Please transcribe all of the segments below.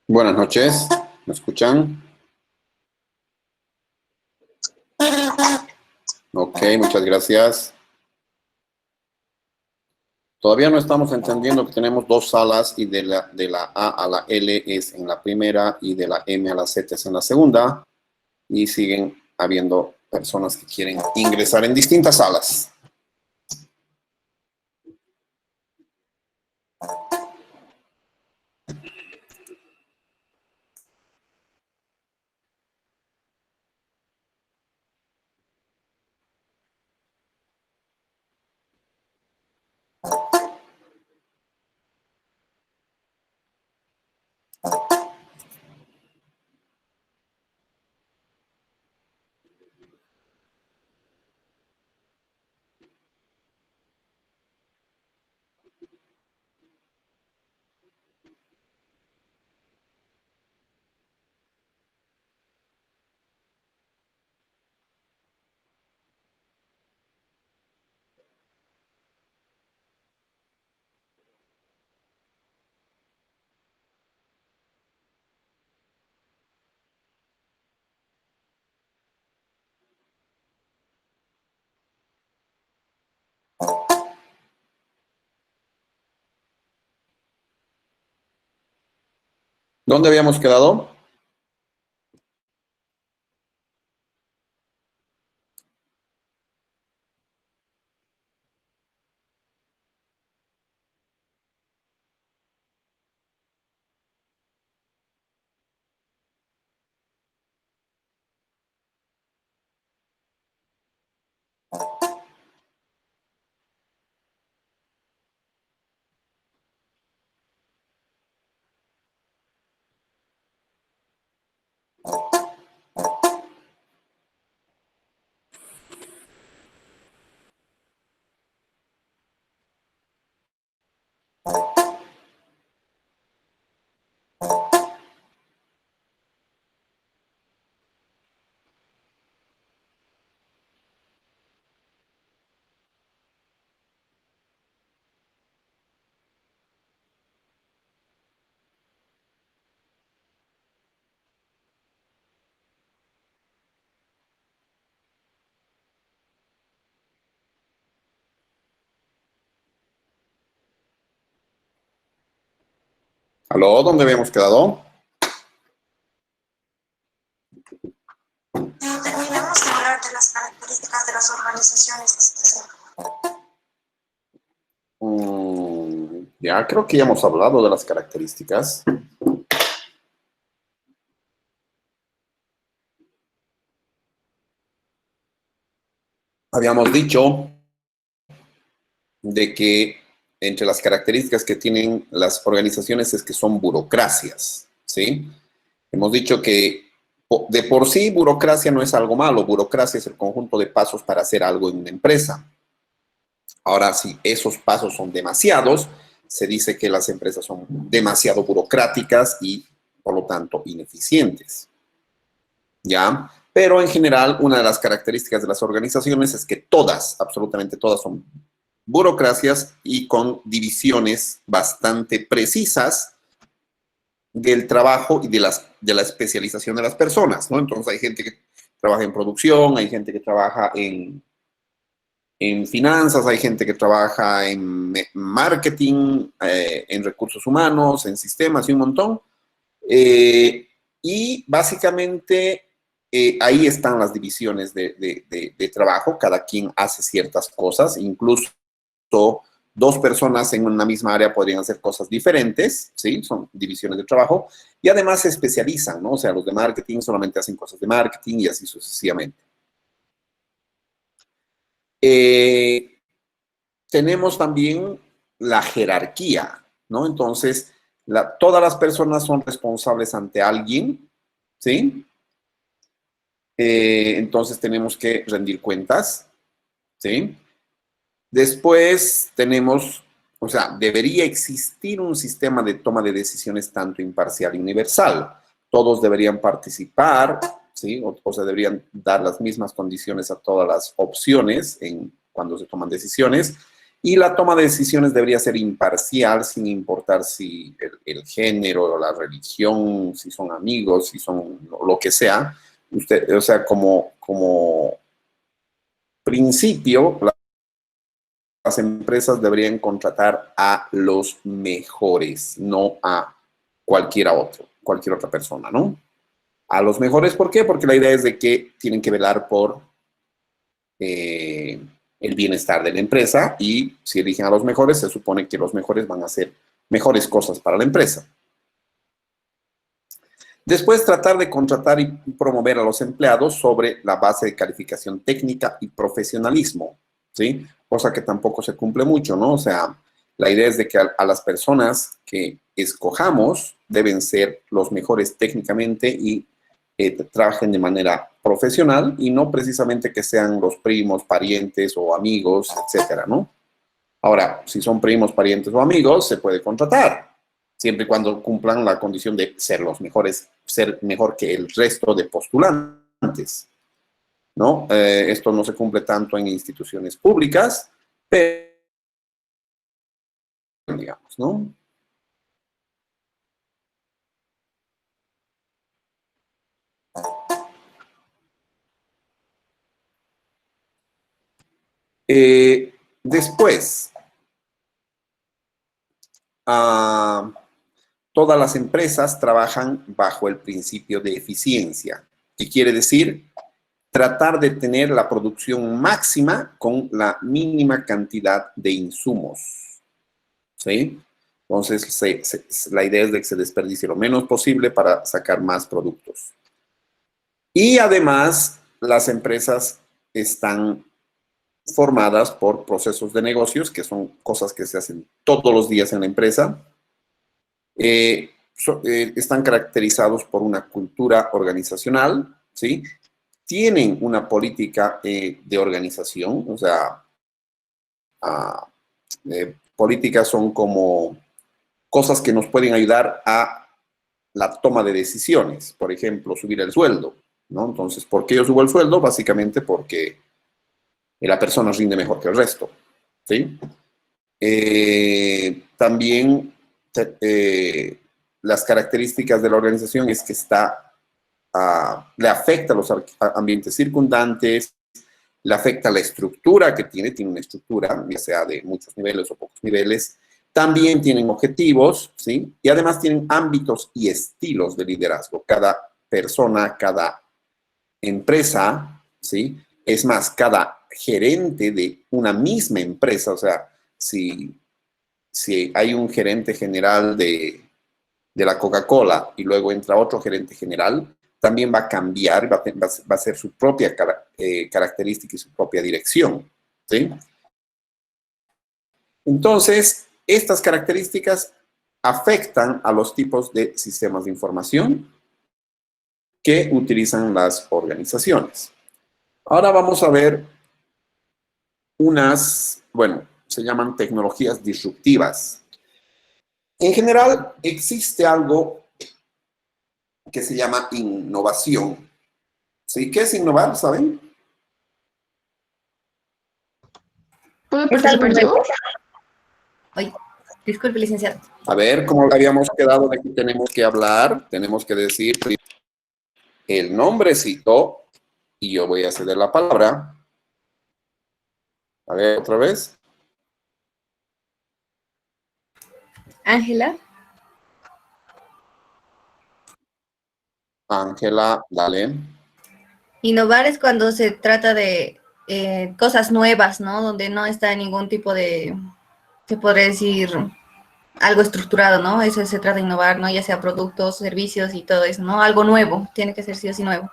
Buenas noches, ¿me escuchan? Ok, muchas gracias. Todavía no estamos entendiendo que tenemos dos salas y de la A a la L es en la primera y de la M a la Z es en la segunda. Y siguen habiendo personas que quieren ingresar en distintas salas. ¿Dónde habíamos quedado? ¿Aló? ¿Dónde habíamos quedado? Terminamos de hablar de las características de las organizaciones. Ya creo que ya hemos hablado de las características. Habíamos dicho de que entre las características que tienen las organizaciones es que son burocracias, ¿sí? Hemos dicho que de por sí burocracia no es algo malo, burocracia es el conjunto de pasos para hacer algo en una empresa. Ahora, si esos pasos son demasiados, se dice que las empresas son demasiado burocráticas y, por lo tanto, ineficientes. ¿Ya? Pero en general, una de las características de las organizaciones es que todas, absolutamente todas, son burocracias y con divisiones bastante precisas del trabajo y de la especialización de las personas, ¿no? Entonces hay gente que trabaja en producción, hay gente que trabaja en finanzas, hay gente que trabaja en marketing, en recursos humanos, en sistemas y un montón. Y básicamente ahí están las divisiones de trabajo, cada quien hace ciertas cosas, incluso dos personas en una misma área podrían hacer cosas diferentes, ¿sí? Son divisiones de trabajo, y además se especializan, ¿no? O sea, los de marketing solamente hacen cosas de marketing y así sucesivamente. Tenemos también la jerarquía, ¿no? Entonces, todas las personas son responsables ante alguien, ¿sí? Entonces tenemos que rendir cuentas, ¿sí? Después tenemos, o sea, debería existir un sistema de toma de decisiones tanto imparcial y universal. Todos deberían participar, ¿sí? O se deberían dar las mismas condiciones a todas las opciones cuando se toman decisiones. Y la toma de decisiones debería ser imparcial, sin importar si el género, la religión, si son amigos, si son lo que sea. O sea, como principio, las empresas deberían contratar a los mejores, no a cualquier otra persona, ¿no? A los mejores, ¿por qué? Porque la idea es de que tienen que velar por el bienestar de la empresa y si eligen a los mejores, se supone que los mejores van a hacer mejores cosas para la empresa. Después, tratar de contratar y promover a los empleados sobre la base de calificación técnica y profesionalismo, ¿sí? Cosa que tampoco se cumple mucho, ¿no? O sea, la idea es de que a las personas que escojamos deben ser los mejores técnicamente y trabajen de manera profesional y no precisamente que sean los primos, parientes o amigos, etcétera, ¿no? Ahora, si son primos, parientes o amigos, se puede contratar, siempre y cuando cumplan la condición de ser los mejores, ser mejor que el resto de postulantes, ¿no? Esto no se cumple tanto en instituciones públicas, pero, digamos, ¿no? Después, todas las empresas trabajan bajo el principio de eficiencia, que quiere decir tratar de tener la producción máxima con la mínima cantidad de insumos, ¿sí? Entonces, la idea es de que se desperdicie lo menos posible para sacar más productos. Y además, las empresas están formadas por procesos de negocios, que son cosas que se hacen todos los días en la empresa. Están caracterizados por una cultura organizacional, ¿sí? Tienen una política de organización, o sea, políticas son como cosas que nos pueden ayudar a la toma de decisiones. Por ejemplo, subir el sueldo, ¿no? Entonces, ¿por qué yo subo el sueldo? Básicamente porque la persona rinde mejor que el resto, ¿sí? También las características de la organización es que le afecta a los ambientes circundantes, le afecta la estructura que tiene una estructura, ya sea de muchos niveles o pocos niveles. También tienen objetivos, ¿sí? Y además tienen ámbitos y estilos de liderazgo. Cada persona, cada empresa, ¿sí? Es más, cada gerente de una misma empresa, o sea, si hay un gerente general de la Coca-Cola y luego entra otro gerente general, también va a cambiar, va a ser su propia característica y su propia dirección, ¿sí? Entonces, estas características afectan a los tipos de sistemas de información que utilizan las organizaciones. Ahora vamos a ver bueno, se llaman tecnologías disruptivas. En general, existe algo que se llama innovación. ¿Sí? ¿Qué es innovar? ¿Saben? ¿Puedo Es algo participar yo? nuevo. Ay, disculpe, licenciado. A ver, como habíamos quedado de que tenemos que hablar, tenemos que decir el nombrecito y yo voy a ceder la palabra. A ver, otra vez. Ángela. Ángela, dale. Innovar es cuando se trata de cosas nuevas, ¿no? Donde no está ningún tipo de, se podría decir, algo estructurado, ¿no? Eso se trata de innovar, ¿no? Ya sea productos, servicios y todo eso, ¿no? Algo nuevo, tiene que ser sí o sí nuevo.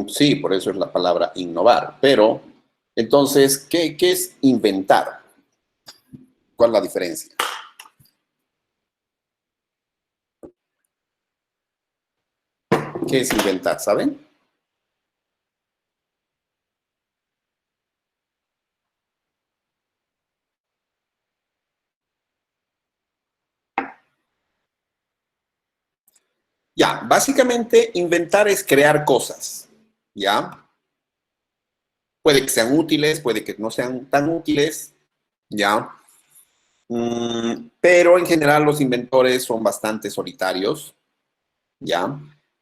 Sí, por eso es la palabra innovar. Pero, entonces, ¿qué es inventar? ¿Cuál es la diferencia? ¿Qué es inventar? ¿Saben? Ya, básicamente inventar es crear cosas, ¿ya? Puede que sean útiles, puede que no sean tan útiles, ¿ya? Pero en general los inventores son bastante solitarios, ¿ya?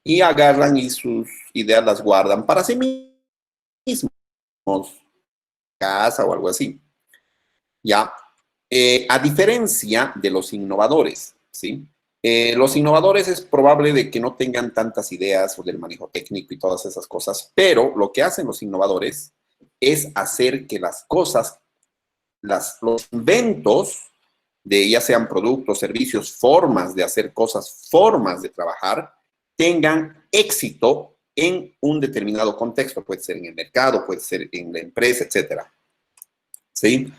Y agarran y sus ideas las guardan para sí mismos, casa o algo así, ¿ya? A diferencia de los innovadores, ¿sí? Los innovadores es probable de que no tengan tantas ideas o del manejo técnico y todas esas cosas, pero lo que hacen los innovadores es hacer que las cosas, los inventos de ya sean productos, servicios, formas de hacer cosas, formas de trabajar, tengan éxito en un determinado contexto. Puede ser en el mercado, puede ser en la empresa, etcétera. ¿Sí?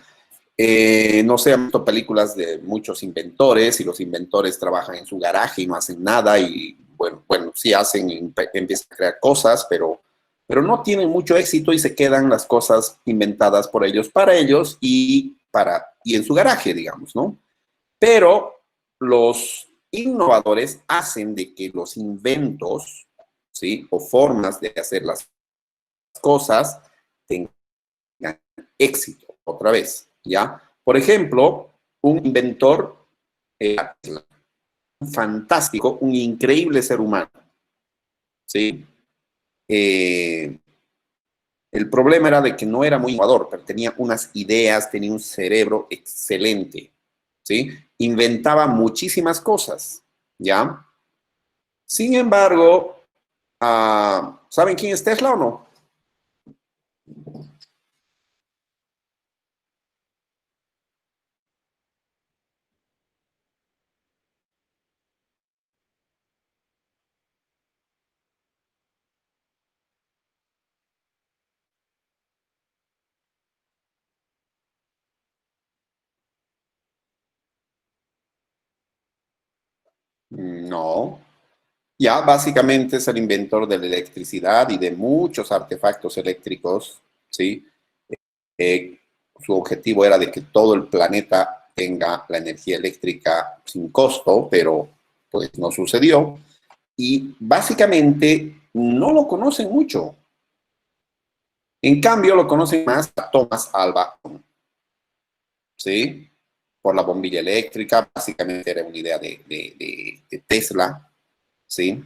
No sé, han visto películas de muchos inventores y los inventores trabajan en su garaje y no hacen nada y bueno, sí hacen, empiezan a crear cosas, pero no tienen mucho éxito y se quedan las cosas inventadas por ellos para ellos y en su garaje, digamos, ¿no? Pero los innovadores hacen de que los inventos, ¿sí? O formas de hacer las cosas tengan éxito, otra vez, ¿ya? Por ejemplo, un inventor fantástico, un increíble ser humano, ¿sí? Eh, el problema era de que no era muy innovador, pero tenía unas ideas, tenía un cerebro excelente, ¿sí? Inventaba muchísimas cosas, ¿ya? Sin embargo, ¿saben quién es Tesla o no? No. Ya, básicamente es el inventor de la electricidad y de muchos artefactos eléctricos, ¿sí? Eh, Su objetivo era de que todo el planeta tenga la energía eléctrica sin costo, pero pues no sucedió. Y básicamente no lo conocen mucho. En cambio, lo conocen más a Thomas Alva, ¿sí? Por la bombilla eléctrica, básicamente era una idea de Tesla, ¿sí?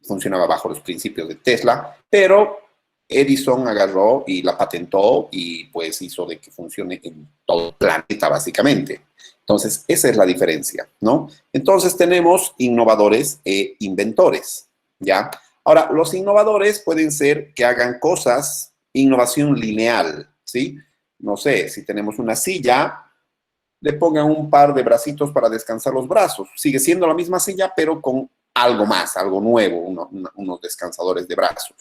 Funcionaba bajo los principios de Tesla, pero Edison agarró y la patentó y pues hizo de que funcione en todo el planeta básicamente. Entonces, esa es la diferencia, ¿no? Entonces tenemos innovadores e inventores, ¿ya? Ahora, los innovadores pueden ser que hagan cosas, innovación lineal, ¿sí? No sé, si tenemos una silla, le pongan un par de bracitos para descansar los brazos. Sigue siendo la misma silla, pero con algo más, algo nuevo, unos descansadores de brazos.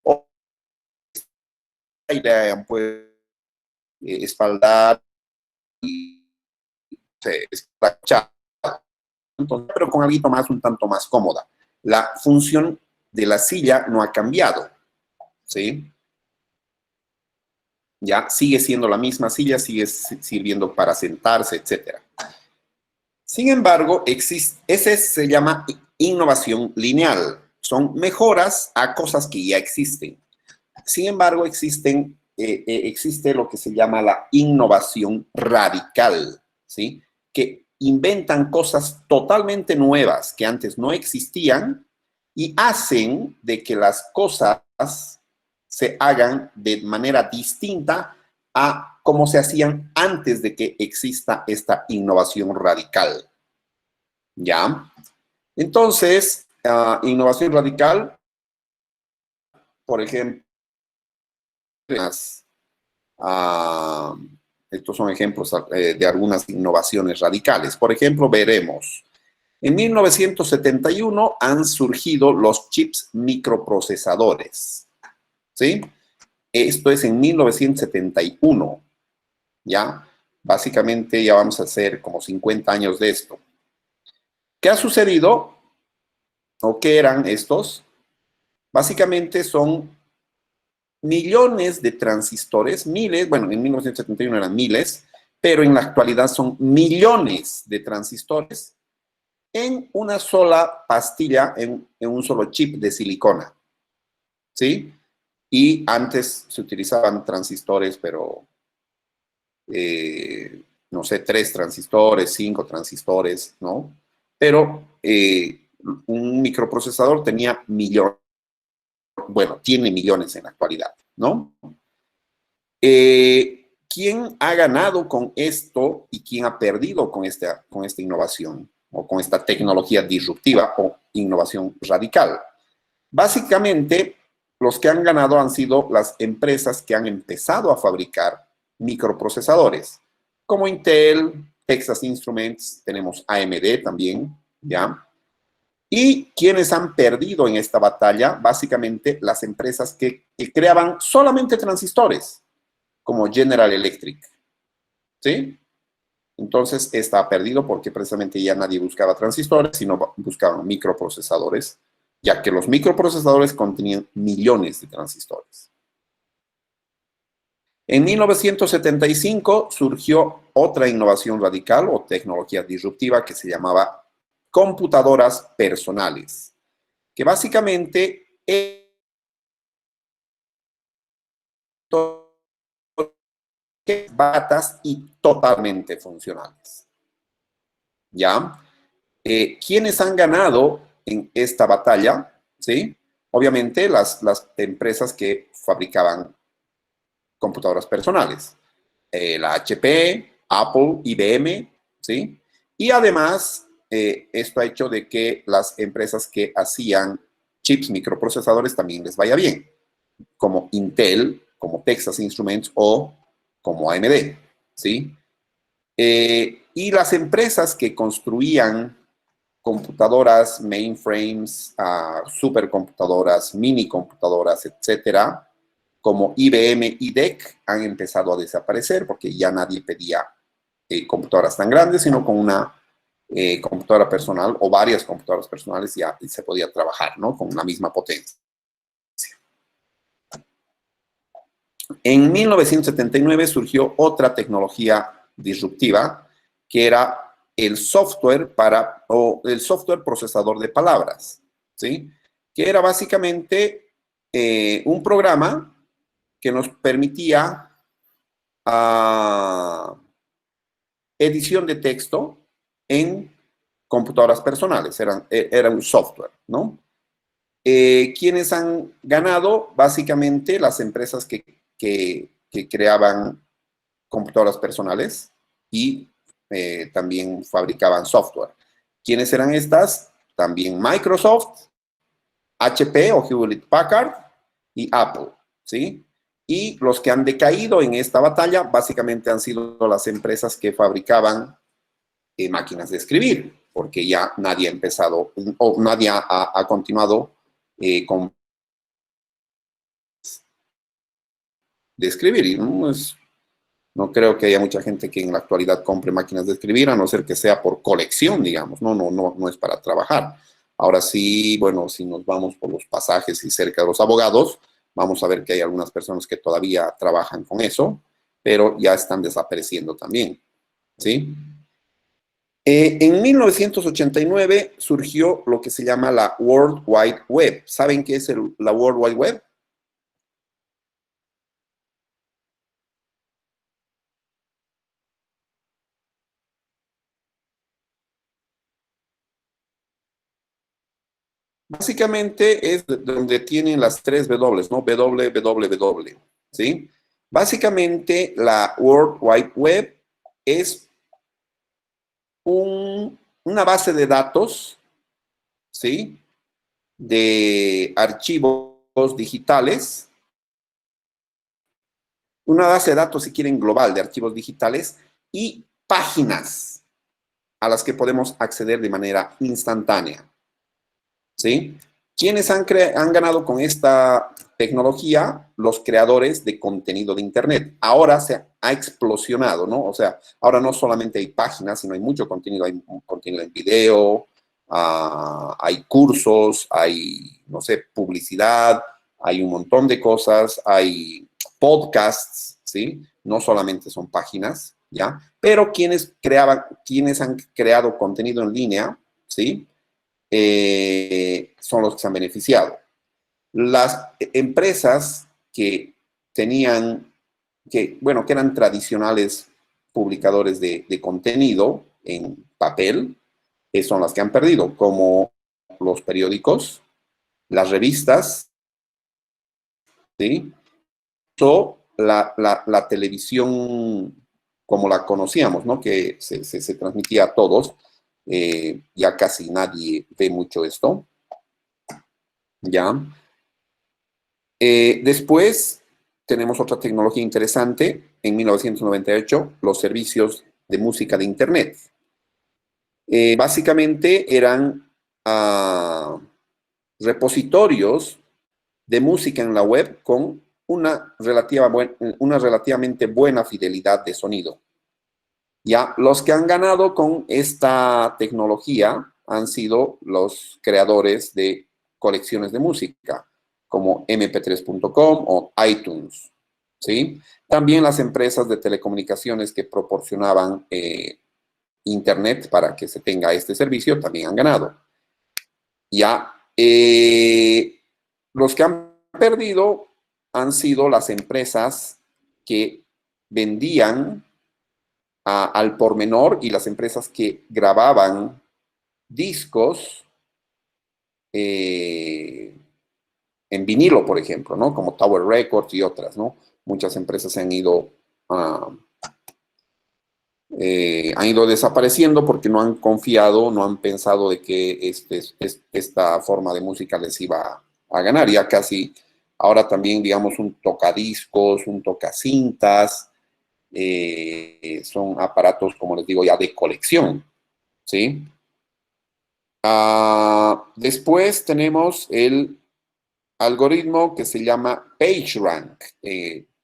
O le han puesto espaldar y escrachar, pero con algo más, un tanto más cómoda. La función de la silla no ha cambiado, ¿sí? Ya sigue siendo la misma silla, sigue sirviendo para sentarse, etcétera. Sin embargo, ese se llama innovación lineal. Son mejoras a cosas que ya existen. Sin embargo, existe lo que se llama la innovación radical, ¿sí? Que inventan cosas totalmente nuevas que antes no existían y hacen de que las cosas se hagan de manera distinta a como se hacían antes de que exista esta innovación radical. ¿Ya? Entonces, innovación radical, por ejemplo, estos son ejemplos de algunas innovaciones radicales. Por ejemplo, veremos, en 1971 han surgido los chips microprocesadores, ¿sí? Esto es en 1971, ¿ya? Básicamente ya vamos a hacer como 50 años de esto. ¿Qué ha sucedido? ¿O qué eran estos? Básicamente son millones de transistores, miles, bueno, en 1971 eran miles, pero en la actualidad son millones de transistores en una sola pastilla, en un solo chip de silicona, ¿sí? Y antes se utilizaban transistores, pero, no sé, 3 transistores, 5 transistores, ¿no? Pero un microprocesador tenía millones, bueno, tiene millones en la actualidad, ¿no? ¿Quién ha ganado con esto y quién ha perdido con esta innovación o con esta tecnología disruptiva o innovación radical? Básicamente, los que han ganado han sido las empresas que han empezado a fabricar microprocesadores, como Intel, Texas Instruments, tenemos AMD también, ¿ya? Y quienes han perdido en esta batalla, básicamente las empresas que creaban solamente transistores, como General Electric, ¿sí? Entonces, esta ha perdido porque precisamente ya nadie buscaba transistores, sino buscaban microprocesadores, ya que los microprocesadores contenían millones de transistores. En 1975 surgió otra innovación radical o tecnología disruptiva que se llamaba computadoras personales, que básicamente baratas y totalmente funcionales. ¿Ya? ¿Quiénes han ganado en esta batalla? ¿Sí? Obviamente las empresas que fabricaban computadoras personales. La HP, Apple, IBM, ¿sí? Y además, esto ha hecho de que las empresas que hacían chips microprocesadores también les vaya bien, como Intel, como Texas Instruments o como AMD, ¿sí? Y las empresas que construían computadoras, mainframes, supercomputadoras, mini computadoras, etcétera, como IBM y DEC, han empezado a desaparecer porque ya nadie pedía computadoras tan grandes, sino con una computadora personal o varias computadoras personales ya se podía trabajar, ¿no? Con la misma potencia. En 1979 surgió otra tecnología disruptiva que era el software el software procesador de palabras, ¿sí? Que era básicamente un programa que nos permitía edición de texto en computadoras personales, era un software, ¿no? ¿Quiénes han ganado? Básicamente las empresas que creaban computadoras personales y también fabricaban software. ¿Quiénes eran estas? También Microsoft, HP o Hewlett Packard y Apple, ¿sí? Y los que han decaído en esta batalla básicamente han sido las empresas que fabricaban máquinas de escribir, porque ya nadie ha empezado o nadie ha continuado con de escribir. Y no creo que haya mucha gente que en la actualidad compre máquinas de escribir, a no ser que sea por colección, digamos. No es para trabajar. Ahora sí, bueno, si nos vamos por los pasajes y cerca de los abogados, vamos a ver que hay algunas personas que todavía trabajan con eso, pero ya están desapareciendo también, ¿sí? En 1989 surgió lo que se llama la World Wide Web. ¿Saben qué es la World Wide Web? Básicamente es donde tienen las 3 W, ¿no? www, ¿sí? Básicamente la World Wide Web es una base de datos, ¿sí? De archivos digitales, una base de datos, si quieren, global de archivos digitales y páginas a las que podemos acceder de manera instantánea, ¿sí? ¿Quiénes han ganado con esta tecnología? Los creadores de contenido de Internet. Ahora se ha explosionado, ¿no? O sea, ahora no solamente hay páginas, sino hay mucho contenido. Hay contenido en video, hay cursos, hay, no sé, publicidad, hay un montón de cosas, hay podcasts, ¿sí? No solamente son páginas, ¿ya? Pero quienes han creado contenido en línea, ¿sí? Son los que se han beneficiado. Las empresas que tenían, que eran tradicionales publicadores de contenido en papel, son las que han perdido, como los periódicos, las revistas, ¿sí? O la televisión como la conocíamos, ¿no? Que se transmitía a todos. Ya casi nadie ve mucho esto. ¿Ya? Después tenemos otra tecnología interesante. En 1998, los servicios de música de Internet. Básicamente eran repositorios de música en la web con una relativamente buena fidelidad de sonido. Ya, los que han ganado con esta tecnología han sido los creadores de colecciones de música, como mp3.com o iTunes, ¿sí? También las empresas de telecomunicaciones que proporcionaban Internet para que se tenga este servicio también han ganado. Ya, los que han perdido han sido las empresas que vendían al por menor y las empresas que grababan discos en vinilo, por ejemplo, ¿no? Como Tower Records y otras, ¿no? Muchas empresas han ido desapareciendo porque no han confiado, no han pensado de que esta forma de música les iba a ganar. Ya casi, ahora también, digamos, un tocadiscos, un tocacintas, son aparatos, como les digo, ya de colección, ¿sí? Después tenemos el algoritmo que se llama PageRank,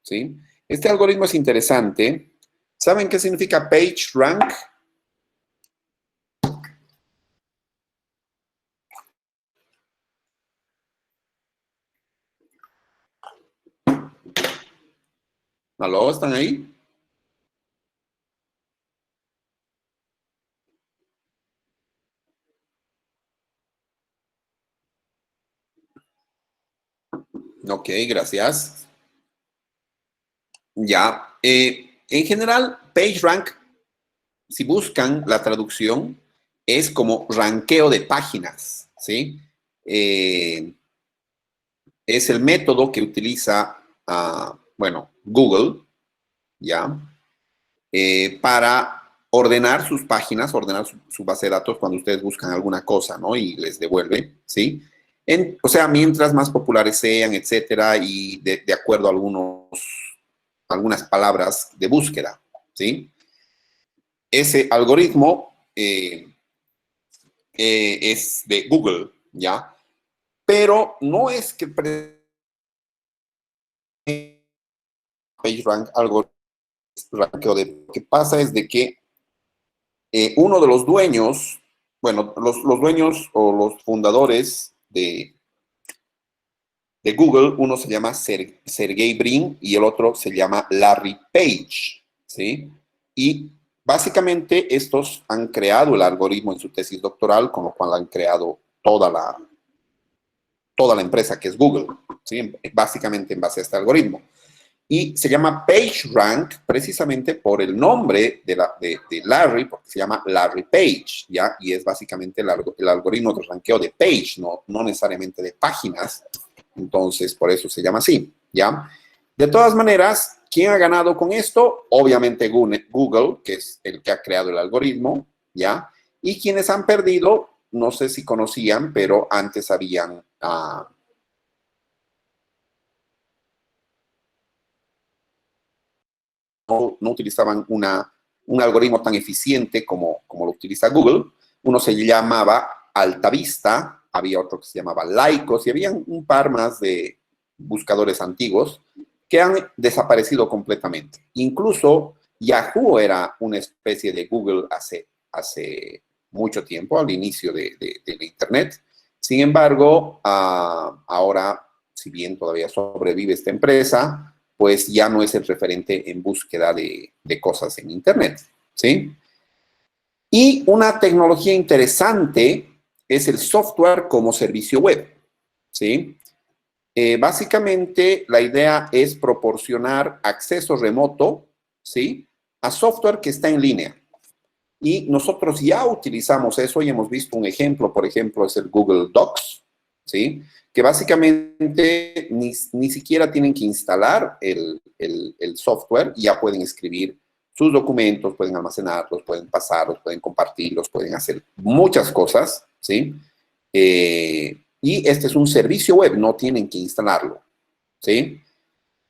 ¿sí? Este algoritmo es interesante. ¿Saben qué significa PageRank? ¿Aló? ¿Están ahí? Ok, gracias. Ya. En general, PageRank, si buscan la traducción, es como ranqueo de páginas, ¿sí? Es el método que utiliza, Google, ¿ya? Para ordenar sus páginas, ordenar su base de datos cuando ustedes buscan alguna cosa, ¿no? Y les devuelve, ¿sí? O sea, mientras más populares sean, etcétera, y de acuerdo a algunas palabras de búsqueda, ¿sí? Ese algoritmo es de Google, ¿ya? Pero no es que PageRank algo ranqueo de... Lo que pasa es de que uno de los dueños, los dueños o los fundadores de Google, uno se llama Sergey Brin y el otro se llama Larry Page, ¿sí? Y básicamente estos han creado el algoritmo en su tesis doctoral, con lo cual han creado toda la empresa que es Google, ¿sí? Básicamente en base a este algoritmo. Y se llama PageRank precisamente por el nombre de Larry, porque se llama Larry Page, ¿ya? Y es básicamente el algoritmo de ranqueo de page, no necesariamente de páginas. Entonces, por eso se llama así, ¿ya? De todas maneras, ¿quién ha ganado con esto? Obviamente Google, que es el que ha creado el algoritmo, ¿ya? Y quienes han perdido, no sé si conocían, pero antes habían no utilizaban un algoritmo tan eficiente como lo utiliza Google. Uno se llamaba Altavista, había otro que se llamaba Lycos, y había un par más de buscadores antiguos que han desaparecido completamente. Incluso Yahoo era una especie de Google hace mucho tiempo, al inicio de Internet. Sin embargo, ahora, si bien todavía sobrevive esta empresa, pues ya no es el referente en búsqueda de cosas en Internet, ¿sí? Y una tecnología interesante es el software como servicio web, ¿sí? Básicamente, la idea es proporcionar acceso remoto, ¿sí?, a software que está en línea. Y nosotros ya utilizamos eso y hemos visto un ejemplo, por ejemplo, es el Google Docs, ¿sí?, que básicamente ni siquiera tienen que instalar el software, ya pueden escribir sus documentos, pueden almacenarlos, pueden pasarlos, pueden compartirlos, pueden hacer muchas cosas, ¿sí? Y este es un servicio web, no tienen que instalarlo, ¿sí?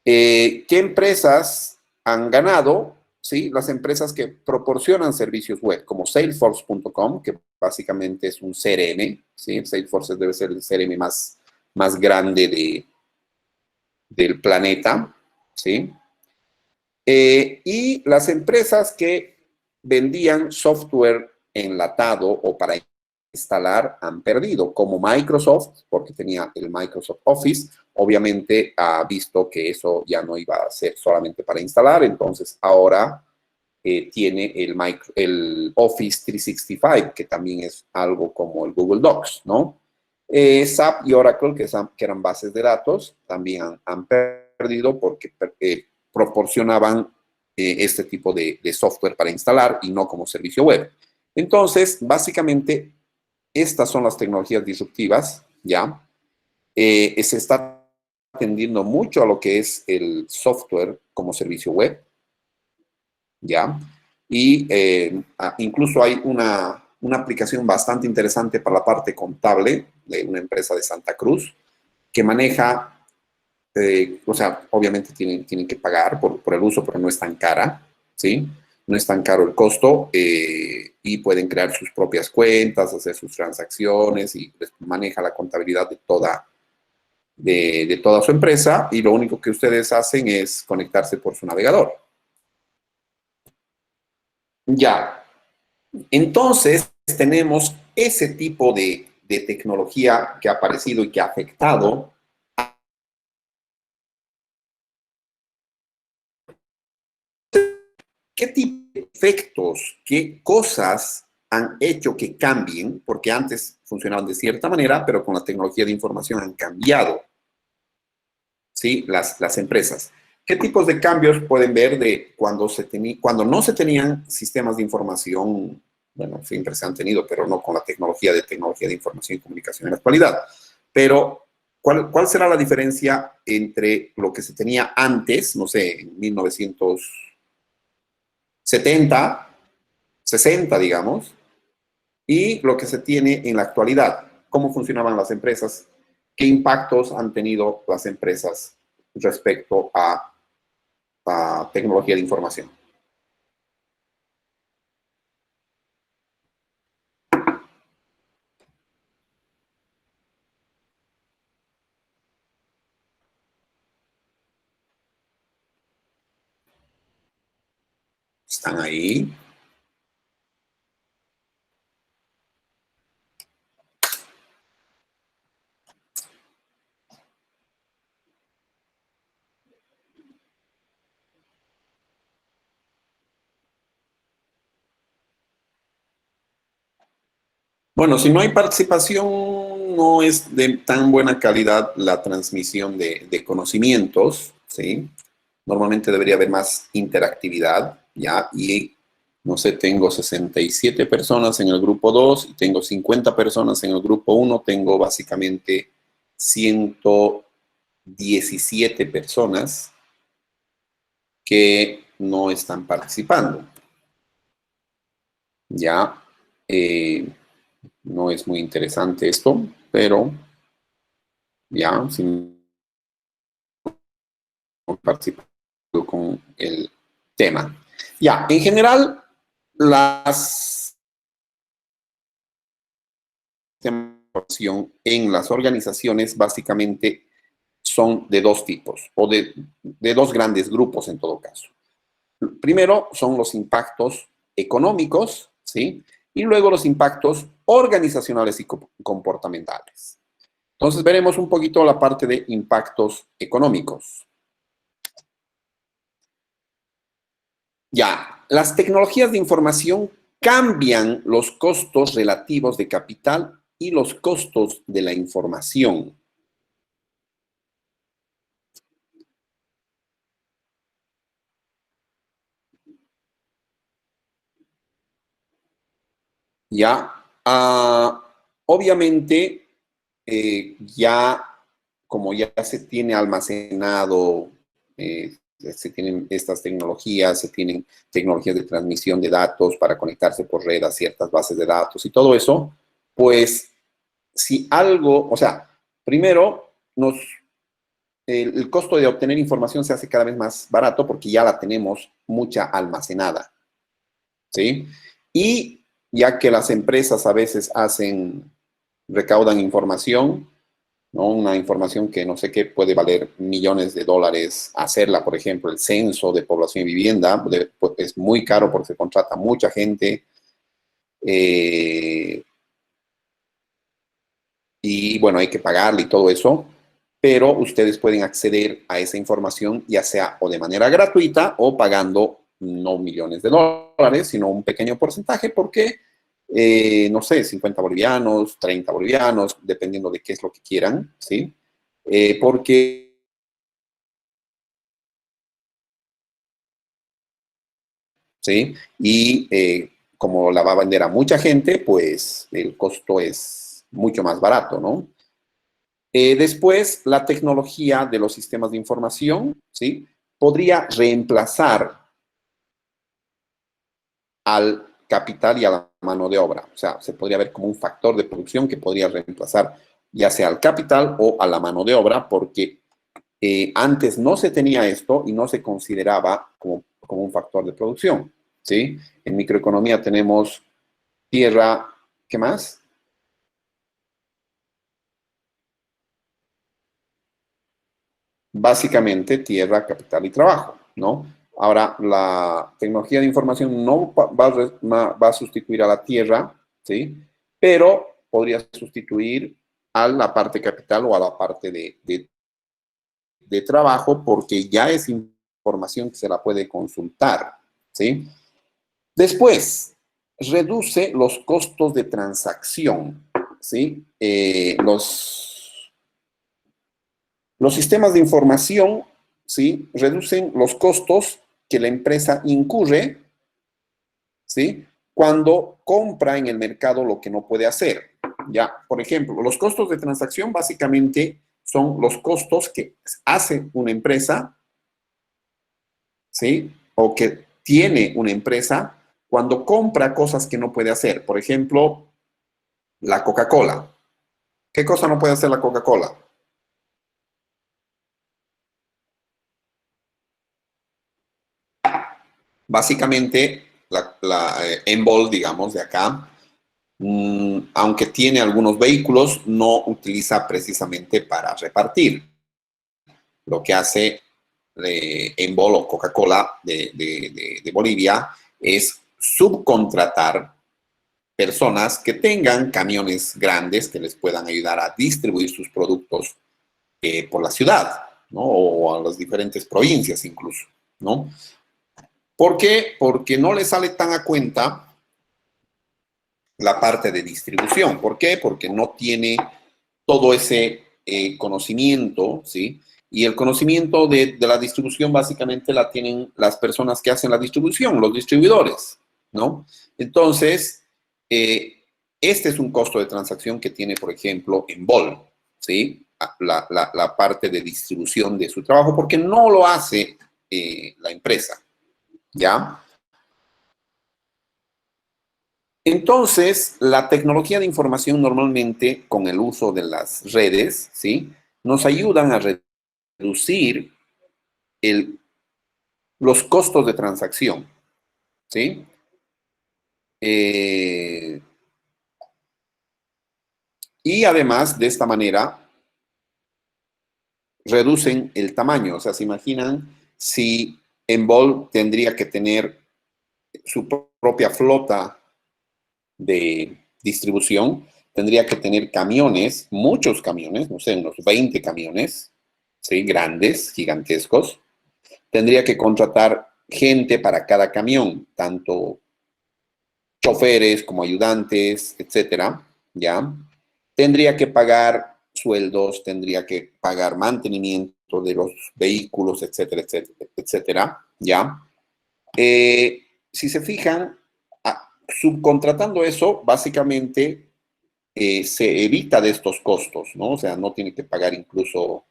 ¿Qué empresas han ganado? ¿Sí? Las empresas que proporcionan servicios web, como Salesforce.com, que básicamente es un CRM, ¿sí? Salesforce debe ser el CRM más grande del planeta, ¿sí? Y las empresas que vendían software enlatado o para instalar han perdido, como Microsoft, porque tenía el Microsoft Office, obviamente ha visto que eso ya no iba a ser solamente para instalar, entonces ahora tiene el Office 365, que también es algo como el Google Docs, ¿no? SAP y Oracle, que eran bases de datos, también han perdido porque proporcionaban este tipo de software para instalar y no como servicio web. Entonces, básicamente, estas son las tecnologías disruptivas, ¿ya? Se está atendiendo mucho a lo que es el software como servicio web, ¿ya? Y incluso hay una aplicación bastante interesante para la parte contable de una empresa de Santa Cruz que maneja, o sea, obviamente tienen que pagar por el uso, pero no es tan cara, ¿sí? No es tan caro el costo y pueden crear sus propias cuentas, hacer sus transacciones y pues, maneja la contabilidad de toda su empresa y lo único que ustedes hacen es conectarse por su navegador. Ya, entonces tenemos ese tipo de tecnología que ha aparecido y que ha afectado. ¿Qué tipo de efectos, qué cosas han hecho que cambien? Porque antes funcionaban de cierta manera, pero con la tecnología de información han cambiado, ¿sí? Las empresas. ¿Qué tipos de cambios pueden ver de cuando no se tenían sistemas de información? Bueno, siempre se han tenido, pero no con la tecnología de información y comunicación en la actualidad. Pero, ¿cuál será la diferencia entre lo que se tenía antes, no sé, en 1970, 60, digamos, y lo que se tiene en la actualidad? ¿Cómo funcionaban las empresas? ¿Qué impactos han tenido las empresas respecto a tecnología de información? ¿Están ahí? Bueno, si no hay participación, no es de tan buena calidad la transmisión de conocimientos, ¿sí? Normalmente debería haber más interactividad, ¿ya? Y, no sé, tengo 67 personas en el grupo 2 y tengo 50 personas en el grupo 1, tengo básicamente 117 personas que no están participando, ¿ya? No es muy interesante esto, pero ya, sin participar con el tema. Ya, en general, las en las organizaciones básicamente son de dos tipos, o de dos grandes grupos en todo caso. Primero son los impactos económicos, ¿sí? Y luego los impactos organizacionales y comportamentales. Entonces veremos un poquito la parte de impactos económicos. Ya, las tecnologías de información cambian los costos relativos de capital y los costos de la información. Ya, obviamente, ya como ya se tiene almacenado, se tienen estas tecnologías, se tienen tecnologías de transmisión de datos para conectarse por red a ciertas bases de datos y todo eso, pues si algo, o sea, primero el costo de obtener información se hace cada vez más barato porque ya la tenemos mucha almacenada, ¿sí? Y ya que las empresas a veces recaudan información, ¿no? Una información que no sé qué puede valer millones de dólares hacerla, por ejemplo, el censo de población y vivienda, pues, es muy caro porque se contrata mucha gente. Y bueno, hay que pagarle y todo eso, pero ustedes pueden acceder a esa información ya sea o de manera gratuita o pagando no millones de dólares, sino un pequeño porcentaje porque, no sé, 50 bolivianos, 30 bolivianos, dependiendo de qué es lo que quieran, ¿sí? Porque ¿sí? Y como la va a vender a mucha gente, pues el costo es mucho más barato, ¿no? Después, la tecnología de los sistemas de información, ¿sí? Podría reemplazar al capital y a la mano de obra. O sea, se podría ver como un factor de producción que podría reemplazar ya sea al capital o a la mano de obra, porque antes no se tenía esto y no se consideraba como un factor de producción, ¿sí? En microeconomía tenemos tierra, ¿qué más? Básicamente tierra, capital y trabajo, ¿no? Ahora, la tecnología de información no va a sustituir a la tierra, ¿sí? Pero podría sustituir a la parte capital o a la parte de trabajo porque ya es información que se la puede consultar, ¿sí? Después, reduce los costos de transacción, ¿sí? Los sistemas de información, ¿sí? Reducen los costos que la empresa incurre, ¿sí? Cuando compra en el mercado lo que no puede hacer. Ya, por ejemplo, los costos de transacción básicamente son los costos que hace una empresa, ¿sí? O que tiene una empresa cuando compra cosas que no puede hacer. Por ejemplo, la Coca-Cola. ¿Qué cosa no puede hacer la Coca-Cola? Básicamente, la Enbol, digamos, de acá, aunque tiene algunos vehículos, no utiliza precisamente para repartir. Lo que hace Enbol o Coca-Cola de Bolivia es subcontratar personas que tengan camiones grandes que les puedan ayudar a distribuir sus productos por la ciudad, ¿no? O a las diferentes provincias incluso, ¿no? ¿Por qué? Porque no le sale tan a cuenta la parte de distribución. ¿Por qué? Porque no tiene todo ese conocimiento, ¿sí? Y el conocimiento de la distribución básicamente la tienen las personas que hacen la distribución, los distribuidores, ¿no? Entonces, este es un costo de transacción que tiene, por ejemplo, Enbol, ¿sí? La parte de distribución de su trabajo, porque no lo hace la empresa, ¿ya? Entonces, la tecnología de información normalmente, con el uso de las redes, ¿sí?, nos ayudan a reducir los costos de transacción, ¿sí? Y además, de esta manera, reducen el tamaño. O sea, se imaginan si Envol tendría que tener su propia flota de distribución, tendría que tener camiones, muchos camiones, no sé, unos 20 camiones, ¿sí?, grandes, gigantescos. Tendría que contratar gente para cada camión, tanto choferes como ayudantes, etcétera, ¿ya? Tendría que pagar sueldos, tendría que pagar mantenimiento de los vehículos, etcétera, etcétera, etcétera, ¿ya? Si se fijan, subcontratando eso, básicamente se evita de estos costos, ¿no? O sea, no tiene que pagar incluso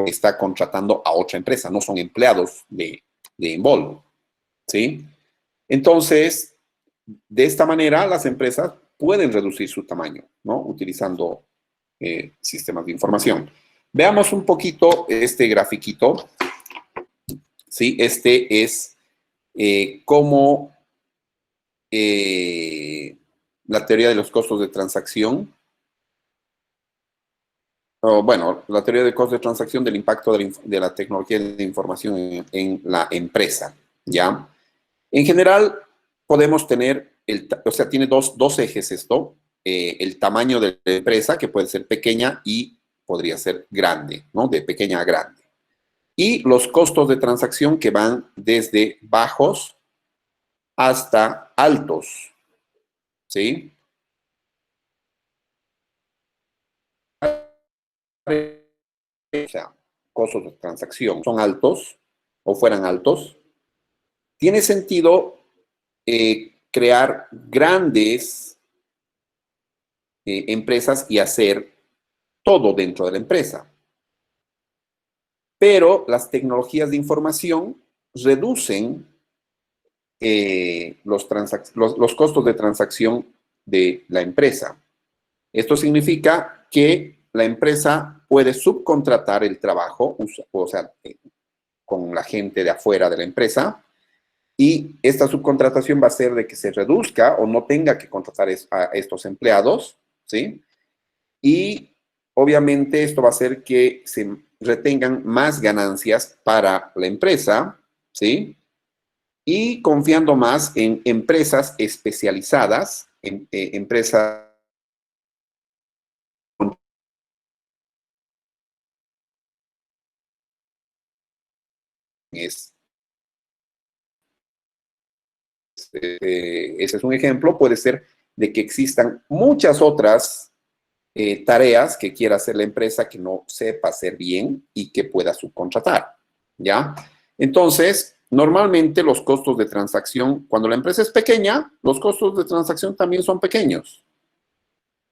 está contratando a otra empresa, no son empleados de Envol, ¿sí? Entonces, de esta manera, las empresas pueden reducir su tamaño, ¿no?, utilizando sistemas de información. Veamos un poquito este grafiquito, ¿sí? Este es cómo la teoría de los costos de transacción, bueno, la teoría de costos de transacción del impacto de la tecnología de información en la empresa, ¿ya? En general, podemos tener, o sea, tiene dos ejes esto, el tamaño de la empresa, que puede ser pequeña y podría ser grande, ¿no?, de pequeña a grande. Y los costos de transacción que van desde bajos hasta altos, ¿sí? O sea, costos de transacción son altos o fueran altos, tiene sentido crear grandes empresas y hacer todo dentro de la empresa. Pero las tecnologías de información reducen los costos de transacción de la empresa. Esto significa que la empresa puede subcontratar el trabajo, o sea, con la gente de afuera de la empresa, y esta subcontratación va a hacer de que se reduzca o no tenga que contratar a estos empleados, ¿sí? Y obviamente esto va a hacer que se retengan más ganancias para la empresa, ¿sí? Y confiando más en empresas especializadas, en empresas ese es un ejemplo, puede ser de que existan muchas otras tareas que quiera hacer la empresa que no sepa hacer bien y que pueda subcontratar, ¿ya? Entonces, normalmente los costos de transacción, cuando la empresa es pequeña, los costos de transacción también son pequeños,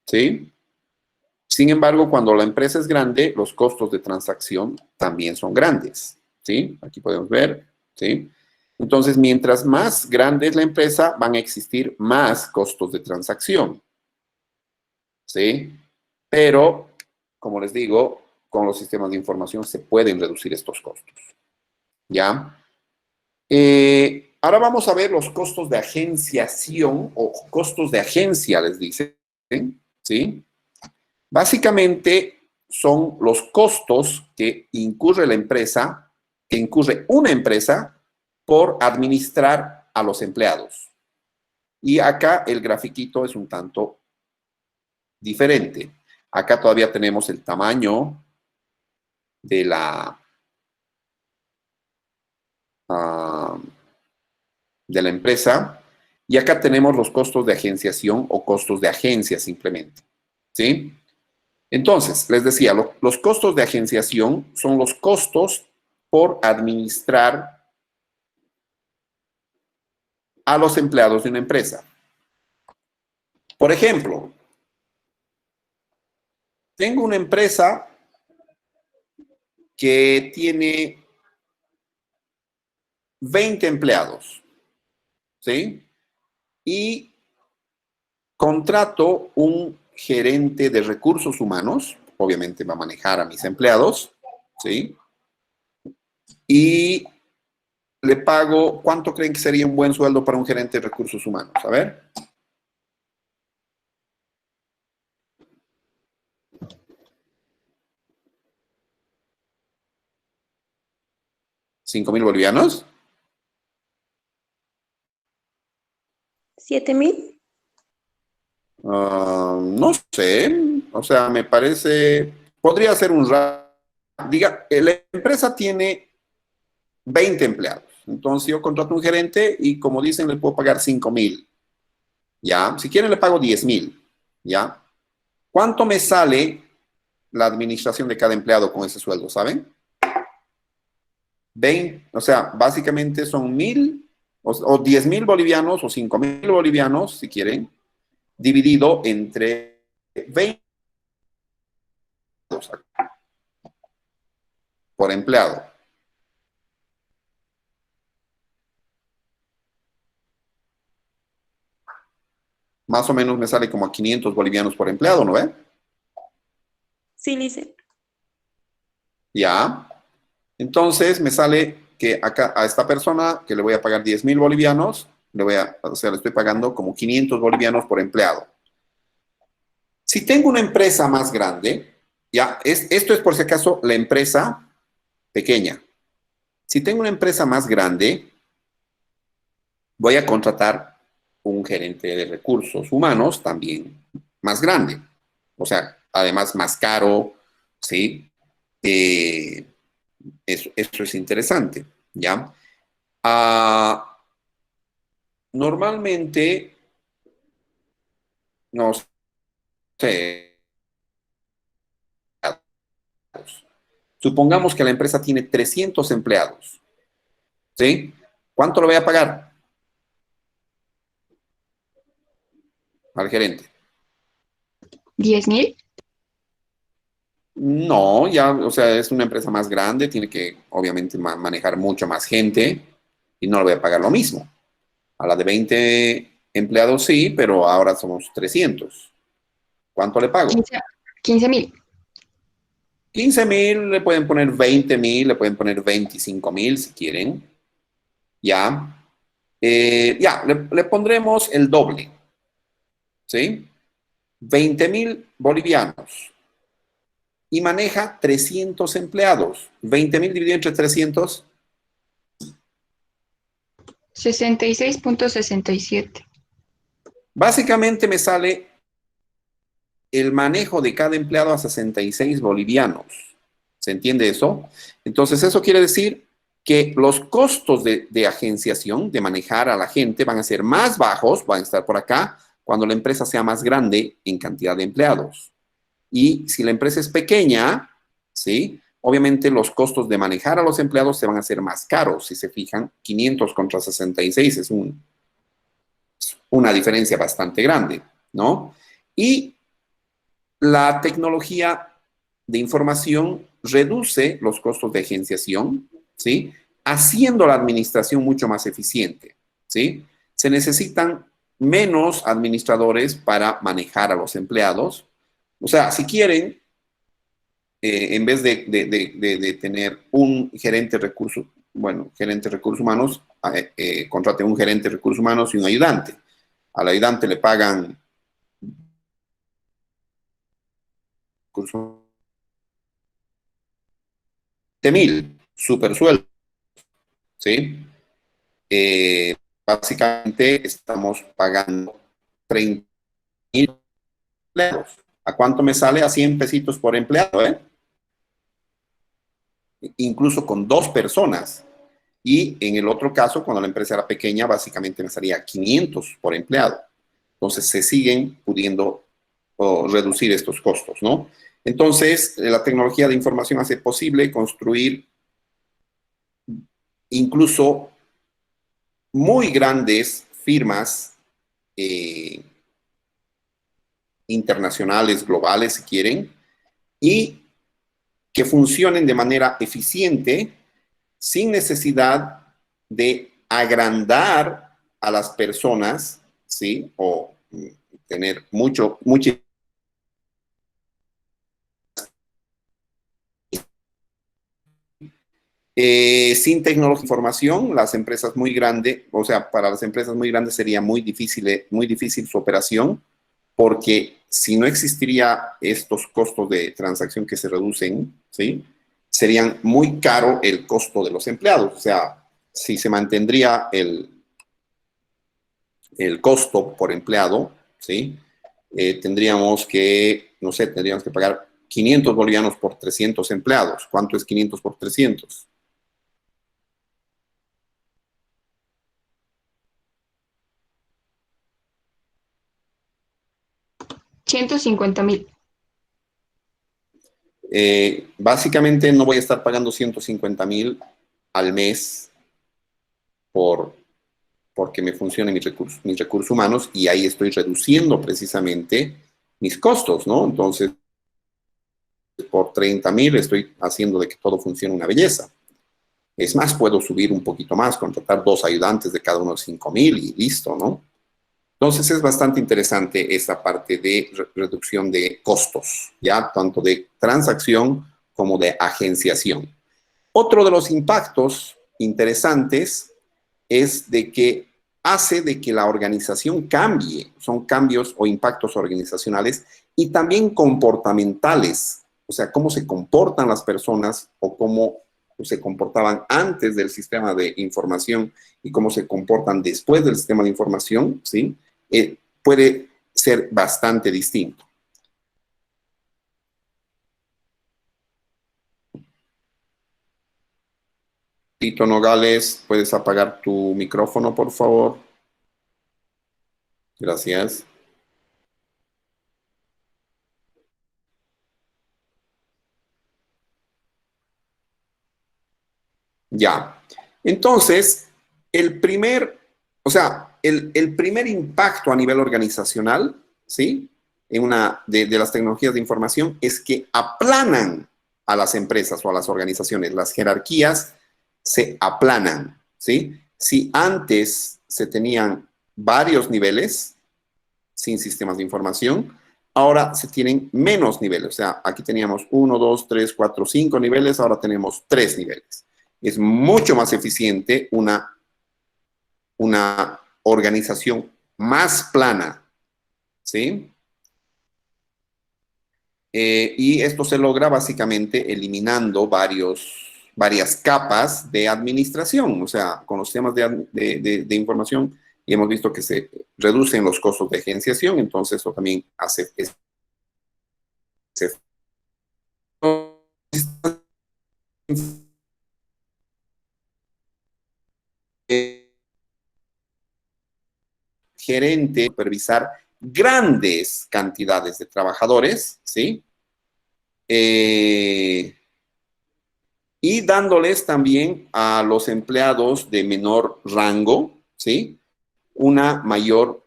¿sí? Sin embargo, cuando la empresa es grande, los costos de transacción también son grandes, ¿sí? Aquí podemos ver, ¿sí? Entonces, mientras más grande es la empresa, van a existir más costos de transacción, ¿sí? Pero, como les digo, con los sistemas de información se pueden reducir estos costos, ¿ya? Ahora vamos a ver los costos de agenciación o costos de agencia, les dicen, ¿sí? Básicamente son los costos que incurre la empresa, que incurre una empresa por administrar a los empleados. Y acá el grafiquito es un tanto diferente. Acá todavía tenemos el tamaño de la empresa y acá tenemos los costos de agenciación o costos de agencia simplemente, ¿sí? Entonces, les decía, los costos de agenciación son los costos por administrar a los empleados de una empresa. Por ejemplo, tengo una empresa que tiene 20 empleados, ¿sí? Y contrato un gerente de recursos humanos, obviamente va a manejar a mis empleados, ¿sí? Y le pago, ¿cuánto creen que sería un buen sueldo para un gerente de recursos humanos? A ver. 5.000 bolivianos. 7.000. No sé, o sea, me parece, podría ser un diga, la empresa tiene 20 empleados, entonces yo contrato un gerente y como dicen le puedo pagar 5.000, ¿ya? Si quieren le pago 10.000, ¿ya? ¿Cuánto me sale la administración de cada empleado con ese sueldo, saben? 20, o sea, básicamente son 1.000 o 10.000 bolivianos o 5.000 bolivianos, si quieren, dividido entre 20 por empleado. Más o menos me sale como a 500 bolivianos por empleado, ¿no ve? Sí, Lice. Ya. Entonces me sale que acá a esta persona que le voy a pagar 10.000 bolivianos, o sea, le estoy pagando como 500 bolivianos por empleado. Si tengo una empresa más grande, ya, esto es por si acaso la empresa pequeña. Si tengo una empresa más grande, voy a contratar un gerente de recursos humanos también más grande. O sea, además más caro, ¿sí? Eso es interesante, ¿ya? Normalmente, no sé, supongamos que la empresa tiene 300 empleados, ¿sí? ¿Cuánto le voy a pagar al gerente? 10.000. No, ya, o sea, es una empresa más grande, tiene que obviamente manejar mucha más gente y no le voy a pagar lo mismo. A la de 20 empleados sí, pero ahora somos 300. ¿Cuánto le pago? 15.000. 15.000, le pueden poner 20.000, le pueden poner 25.000 si quieren. Ya. Ya, le pondremos el doble. ¿Sí? 20.000 bolivianos. Y maneja 300 empleados. 20.000 dividido entre 300. 66.67. Básicamente me sale el manejo de cada empleado a 66 bolivianos. ¿Se entiende eso? Entonces, eso quiere decir que los costos de agenciación, de manejar a la gente, van a ser más bajos, van a estar por acá, cuando la empresa sea más grande en cantidad de empleados. Y si la empresa es pequeña, ¿sí? Obviamente los costos de manejar a los empleados se van a hacer más caros. Si se fijan, 500 contra 66 es una diferencia bastante grande, ¿no? Y la tecnología de información reduce los costos de agenciación, ¿sí? Haciendo la administración mucho más eficiente, ¿sí? Se necesitan menos administradores para manejar a los empleados. O sea, si quieren, en vez de tener un gerente de recursos, gerente de recursos humanos, contraten un gerente de recursos humanos y un ayudante. Al ayudante le pagan curso 7.000, super sueldo, ¿sí? Básicamente estamos pagando 30.000 empleados. ¿A cuánto me sale? A 100 pesitos por empleado, ¿eh? Incluso con 2 personas. Y en el otro caso, cuando la empresa era pequeña, básicamente me salía 500 por empleado. Entonces se siguen pudiendo reducir estos costos, ¿no? Entonces, la tecnología de información hace posible construir incluso muy grandes firmas internacionales, globales, si quieren, y que funcionen de manera eficiente sin necesidad de agrandar a las personas, ¿sí? O tener mucha sin tecnología de información, las empresas muy grandes, o sea, para las empresas muy grandes sería muy difícil su operación, porque si no existiría estos costos de transacción que se reducen, ¿sí? Serían muy caro el costo de los empleados. O sea, si se mantendría el costo por empleado, ¿sí? Tendríamos que, no sé, tendríamos que pagar 500 bolivianos por 300 empleados. ¿Cuánto es 500 por 300? 150.000. Básicamente no voy a estar pagando 150.000 al mes porque me funcionen mis recursos humanos y ahí estoy reduciendo precisamente mis costos, ¿no? Entonces, por 30.000 estoy haciendo de que todo funcione una belleza. Es más, puedo subir un poquito más, contratar 2 ayudantes de cada uno de 5.000 y listo, ¿no? Entonces es bastante interesante esta parte de reducción de costos, ¿ya? Tanto de transacción como de agenciación. Otro de los impactos interesantes es de que hace de que la organización cambie, son cambios o impactos organizacionales y también comportamentales, o sea, cómo se comportan las personas o cómo se comportaban antes del sistema de información y cómo se comportan después del sistema de información, ¿sí? Puede ser bastante distinto. Tito Nogales, ¿puedes apagar tu micrófono, por favor? Gracias. Ya. Entonces, el primer impacto a nivel organizacional, ¿sí? En una de las tecnologías de información es que aplanan a las empresas o a las organizaciones. Las jerarquías se aplanan, ¿sí? Si antes se tenían varios niveles sin sistemas de información, ahora se tienen menos niveles. O sea, aquí teníamos 1, 2, 3, 4, 5 niveles, ahora tenemos 3 niveles. Es mucho más eficiente una organización más plana, ¿sí? Y esto se logra básicamente eliminando varias capas de administración, o sea, con los sistemas de información, y hemos visto que se reducen los costos de agenciación, entonces eso también hace gerente supervisar grandes cantidades de trabajadores, ¿sí? Y dándoles también a los empleados de menor rango, ¿sí? Una mayor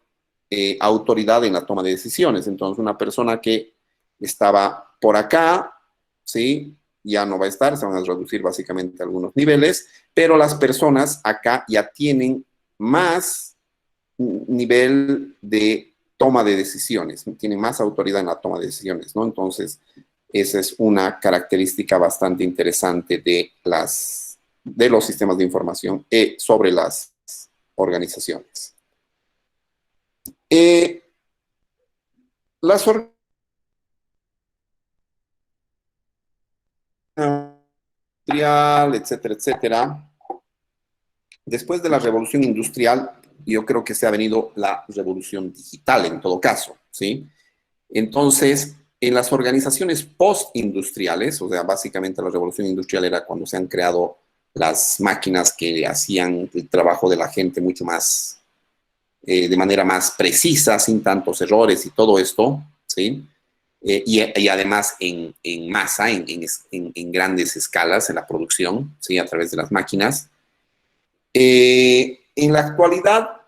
autoridad en la toma de decisiones. Entonces, una persona que estaba por acá, ¿sí? Ya no va a estar, se van a reducir básicamente algunos niveles, pero las personas acá ya tienen más nivel de toma de decisiones, tienen más autoridad en la toma de decisiones, ¿no? Entonces, esa es una característica bastante interesante de los sistemas de información sobre las organizaciones. Las industrial, etcétera, etcétera. Después de la revolución industrial, yo creo que se ha venido la revolución digital en todo caso, ¿sí? Entonces, en las organizaciones postindustriales, o sea, básicamente la revolución industrial era cuando se han creado las máquinas que hacían el trabajo de la gente mucho más, de manera más precisa, sin tantos errores y todo esto, ¿sí? Y además en masa, en grandes escalas, en la producción, ¿sí? A través de las máquinas. En la actualidad,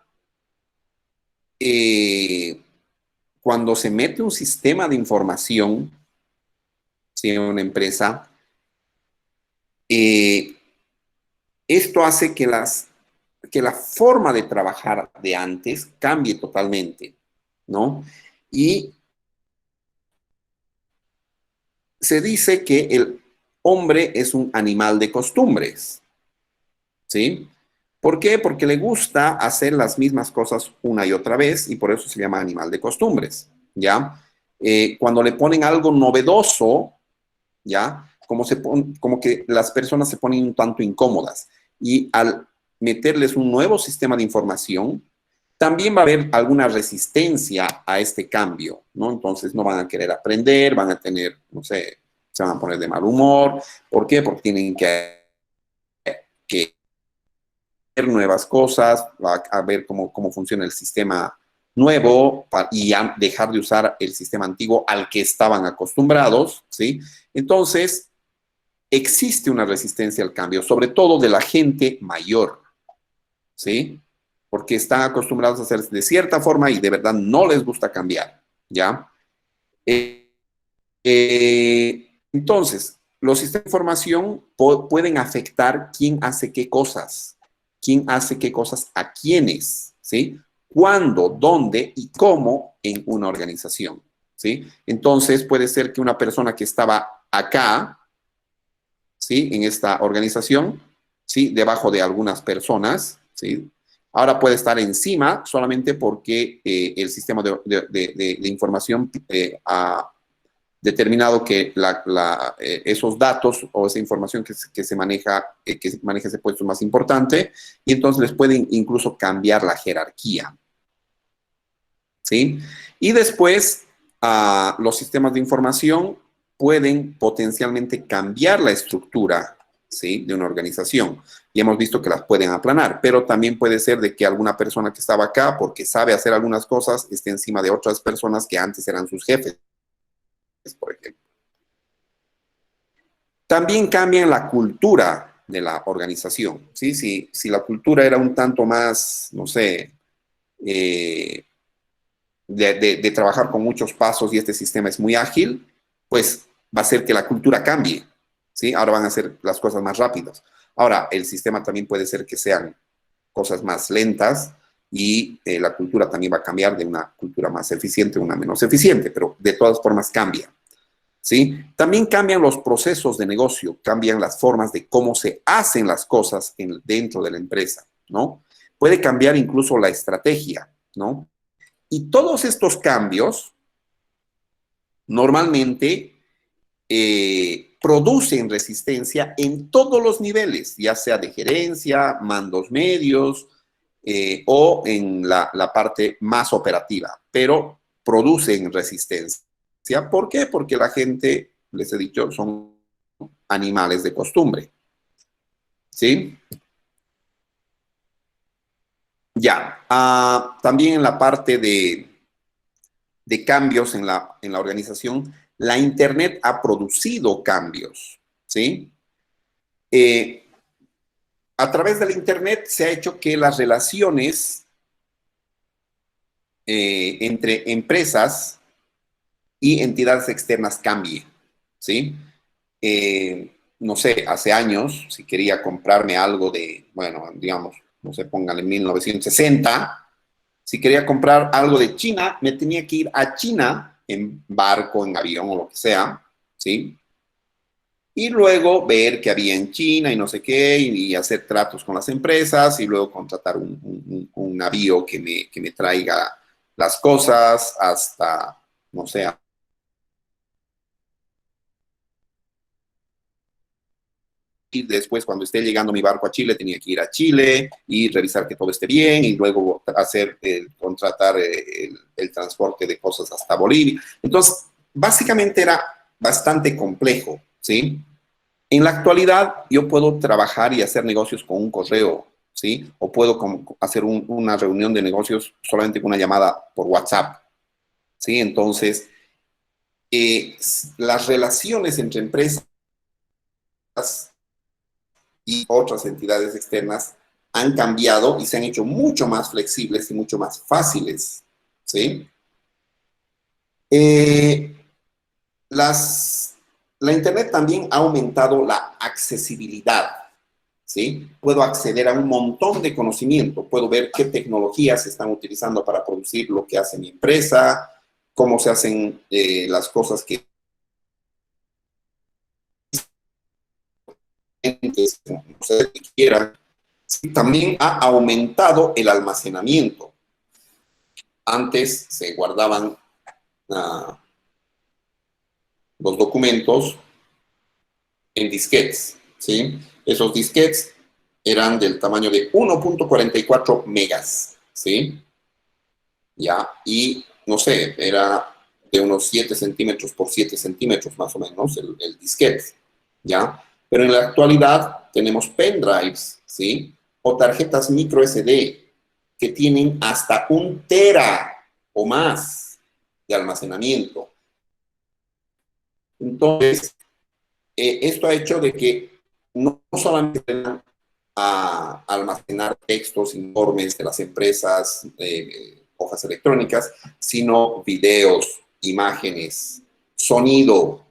cuando se mete un sistema de información, ¿sí? En una empresa, esto hace que las que la forma de trabajar de antes cambie totalmente, ¿no? Y se dice que el hombre es un animal de costumbres, ¿sí? ¿Por qué? Porque le gusta hacer las mismas cosas una y otra vez y por eso se llama animal de costumbres, ¿ya? Cuando le ponen algo novedoso, ¿ya? Como que las personas se ponen un tanto incómodas y al meterles un nuevo sistema de información, también va a haber alguna resistencia a este cambio, ¿no? Entonces no van a querer aprender, van a tener, no sé, se van a poner de mal humor. ¿Por qué? Porque tienen que ver nuevas cosas, a ver cómo funciona el sistema nuevo y dejar de usar el sistema antiguo al que estaban acostumbrados, ¿sí? Entonces, existe una resistencia al cambio, sobre todo de la gente mayor, ¿sí? Porque están acostumbrados a hacer de cierta forma y de verdad no les gusta cambiar, ¿ya? Entonces, los sistemas de información pueden afectar quién hace quién hace qué cosas a quiénes, ¿sí? Cuándo, dónde y cómo en una organización, ¿sí? Entonces, puede ser que una persona que estaba acá, ¿sí? En esta organización, ¿sí? Debajo de algunas personas, ¿sí? Ahora puede estar encima solamente porque el sistema de información ha determinado que esos datos o esa información que se maneja ese puesto es más importante y entonces les pueden incluso cambiar la jerarquía, ¿sí? Y después, los sistemas de información pueden potencialmente cambiar la estructura, ¿sí? De una organización. Y hemos visto que las pueden aplanar, pero también puede ser de que alguna persona que estaba acá, porque sabe hacer algunas cosas, esté encima de otras personas que antes eran sus jefes, por ejemplo. También cambian la cultura de la organización, ¿sí? Si la cultura era un tanto más, no sé, de trabajar con muchos pasos y este sistema es muy ágil, pues va a hacer que la cultura cambie, ¿sí? Ahora van a ser las cosas más rápidas. Ahora, el sistema también puede ser que sean cosas más lentas y la cultura también va a cambiar de una cultura más eficiente a una menos eficiente, pero de todas formas cambia, ¿sí? También cambian los procesos de negocio, cambian las formas de cómo se hacen las cosas dentro de la empresa, ¿no? Puede cambiar incluso la estrategia, ¿no? Y todos estos cambios normalmente producen resistencia en todos los niveles, ya sea de gerencia, mandos medios o en la parte más operativa, pero producen resistencia. ¿Por qué? Porque la gente, les he dicho, son animales de costumbre. ¿Sí? Ya. También en la parte de cambios en la organización, la Internet ha producido cambios, ¿sí? A través de la Internet se ha hecho que las relaciones entre empresas y entidades externas cambien, ¿sí? No sé, hace años, si quería comprarme algo de, bueno, digamos, no sé, póngale 1960, si quería comprar algo de China, me tenía que ir a China en barco, en avión o lo que sea, ¿sí? Y luego ver qué había en China y no sé qué, y hacer tratos con las empresas, y luego contratar un navío que me traiga las cosas hasta, no sé, y después cuando esté llegando mi barco a Chile, tenía que ir a Chile y revisar que todo esté bien y luego contratar el transporte de cosas hasta Bolivia. Entonces, básicamente era bastante complejo, ¿sí? En la actualidad, yo puedo trabajar y hacer negocios con un correo, ¿sí? O puedo hacer una reunión de negocios solamente con una llamada por WhatsApp, ¿sí? Entonces, las relaciones entre empresas y otras entidades externas han cambiado y se han hecho mucho más flexibles y mucho más fáciles, ¿sí? Eh, la Internet también ha aumentado la accesibilidad, ¿sí? Puedo acceder a un montón de conocimiento, puedo ver qué tecnologías se están utilizando para producir lo que hace mi empresa, cómo se hacen las cosas que no sé, que quieran. Sí, también ha aumentado el almacenamiento. Antes se guardaban los documentos en disquetes, ¿sí? Esos disquetes eran del tamaño de 1.44 megas, ¿sí? Ya, y no sé, era de unos 7 centímetros por 7 centímetros más o menos el disquete, ¿ya? Pero en la actualidad tenemos pendrives, ¿sí? O tarjetas micro SD que tienen hasta 1 tera o más de almacenamiento. Entonces, esto ha hecho de que no solamente a almacenar textos, informes de las empresas, hojas electrónicas, sino videos, imágenes, sonido,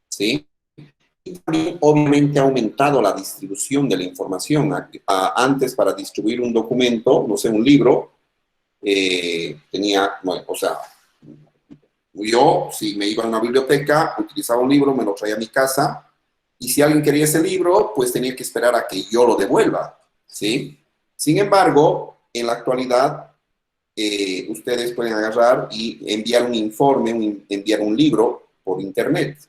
¿sí? Y también, obviamente, ha aumentado la distribución de la información. Antes, para distribuir un documento, no sé, un libro, tenía, bueno, o sea, yo, si me iba a una biblioteca, utilizaba un libro, me lo traía a mi casa, y si alguien quería ese libro, pues tenía que esperar a que yo lo devuelva, ¿sí? Sin embargo, en la actualidad, ustedes pueden agarrar y enviar un informe, enviar un libro por internet,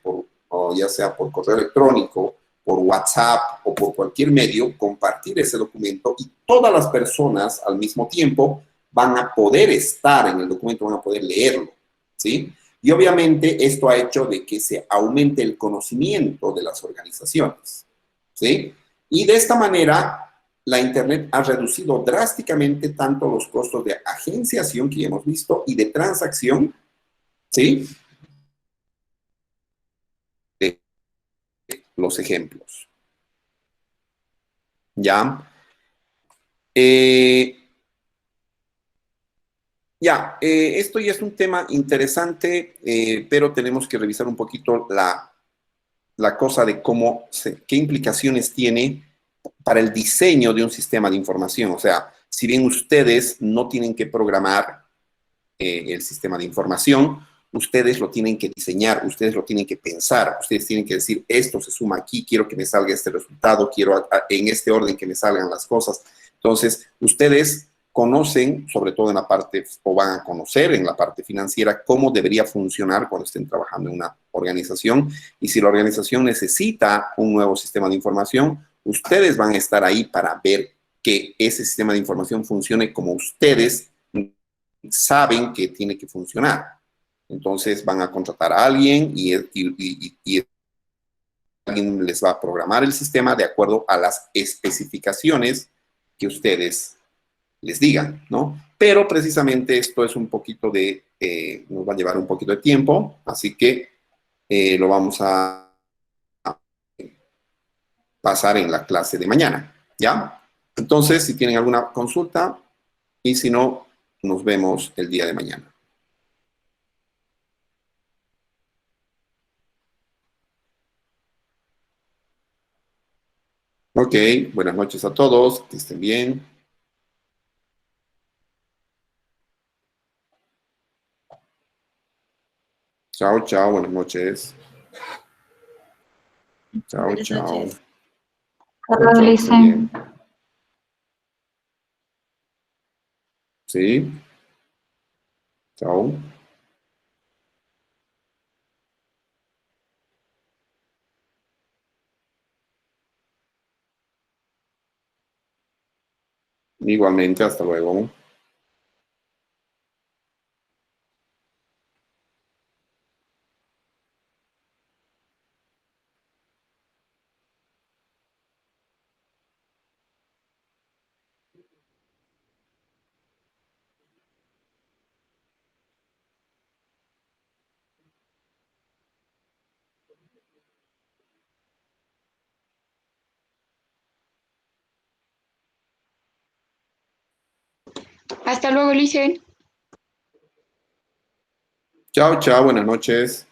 o ya sea por correo electrónico, por WhatsApp o por cualquier medio, compartir ese documento y todas las personas al mismo tiempo van a poder estar en el documento, van a poder leerlo, ¿sí? Y obviamente esto ha hecho de que se aumente el conocimiento de las organizaciones, ¿sí? Y de esta manera, la Internet ha reducido drásticamente tanto los costos de agenciación que ya hemos visto y de transacción, ¿sí? De los ejemplos. ¿Ya? Esto ya es un tema interesante, pero tenemos que revisar un poquito la cosa de qué implicaciones tiene para el diseño de un sistema de información. O sea, si bien ustedes no tienen que programar el sistema de información, ustedes lo tienen que diseñar, ustedes lo tienen que pensar, ustedes tienen que decir, esto se suma aquí, quiero que me salga este resultado, quiero en este orden que me salgan las cosas. Entonces, ustedes conocen, sobre todo en la parte, o van a conocer en la parte financiera, cómo debería funcionar cuando estén trabajando en una organización. Y si la organización necesita un nuevo sistema de información, ustedes van a estar ahí para ver que ese sistema de información funcione como ustedes saben que tiene que funcionar. Entonces van a contratar a alguien y alguien les va a programar el sistema de acuerdo a las especificaciones que ustedes les digan, ¿no? Pero precisamente esto es un poquito nos va a llevar un poquito de tiempo, así que lo vamos a pasar en la clase de mañana, ¿ya? Entonces, si tienen alguna consulta, y si no, nos vemos el día de mañana. Ok, buenas noches a todos, que estén bien. Chao, chao, buenas noches. Chao, Buenas chao. noches. Hola, Chao, que estén bien. Lisa. Sí, chao. Igualmente, hasta luego. Hasta luego, Lisa. Chao, chao, buenas noches.